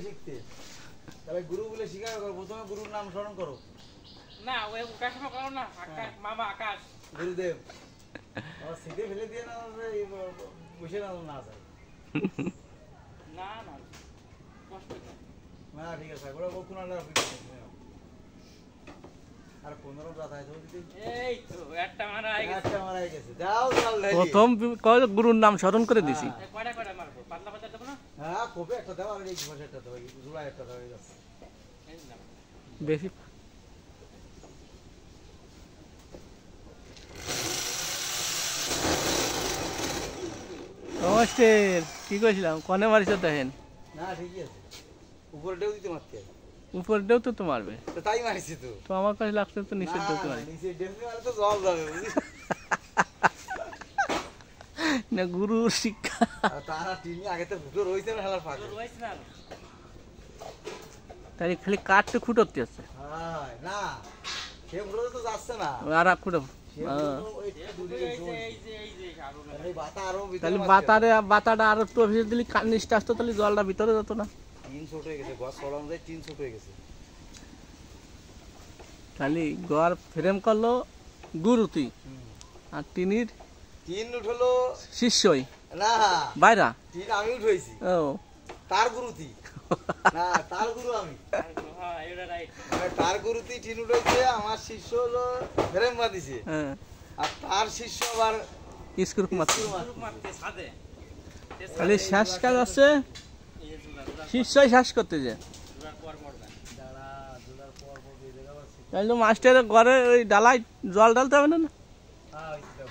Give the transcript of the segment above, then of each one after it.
শিখতে তাহলে গুরু বলে শিকার করো প্রথমে গুরুর নাম স্মরণ করো না ওই উকাশমা করো না আকাশ মামা আকাশ গুরুদেব আর সিধে ফেলে দিয়ে না বসে না না যায় না না কষ্ট না ঠিক আছে ওরা কোন আর 15 রাত আছে দিদি এই তো একটা মারা গেছে যাও চাল লাই প্রথম কয় গুরুর নাম স্মরণ করে দিছি কয়টা কয়টা মারবো পাতলা পাতলা দেব না হ্যাঁ কোপে একটা দাও আর এই ভাষাটা দাও জুড়া একটা দাও এই যাচ্ছে বেশি নমস্তে কি কইছিলাম কোনে মারিছ দেখেন না ঠিকই আছে উপরেটাও দিতে মারতে উপরেও তো মারবে তো তাই মারিছি তো তো আমার কাছে লাগছে তো নিচের দিতে মারি নিচে ডেমে মারলে তো জল যাবে বুঝিস না গুরুর শিক্ষা তারা টিনি আগে তো ভুটো রইছে না খেলার ফাঁকে রইছে না তাই খালি কাটতে খুঁটতে আছে হ্যাঁ না সে ভুটো তো যাচ্ছে না আর খুঁটো তাহলে বাতাটা আরো একটু অফিসে দিলি নিচটা আসতো তাহলে জলটা ভিতরে যেত না 3 ছোট হয়ে গেছে গছ সরানো যায় 3 ছোট হয়ে গেছে খালি গড় ফ্রেম করলো গুরুতি আর টিনির 3 উঠলো শিষ্যই না বাইরা 3 আমি উঠাইছি ও তার গুরুতি না তার গুরু আমি হ্যাঁ এটা রাইট মানে তার গুরুতি 3 উঠাইছে আমার শিষ্য হলো ফ্রেম বাঁধিছে হ্যাঁ আর তার শিষ্য আবার স্ক্রু মারছে মারতে সাদে খালি শ্বাস কাজ আছে শিষ্যই শ্বাস করতে যে জোড়ার পর মরবে জোড়ার পর বেঁধে গেল তাহলে মাস্টারের ঘরে ওই ডালায় জল ঢালতে হবে না হ্যাঁ ওই দাও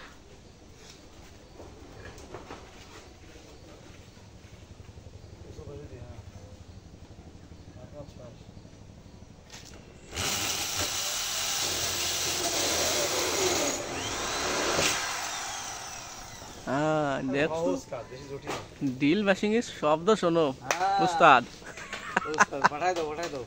হ্যাঁ দেখছো বেশি জটিল ডিল মেশিং এর শব্দ শোনো উস্তাদ পাঠাই দাও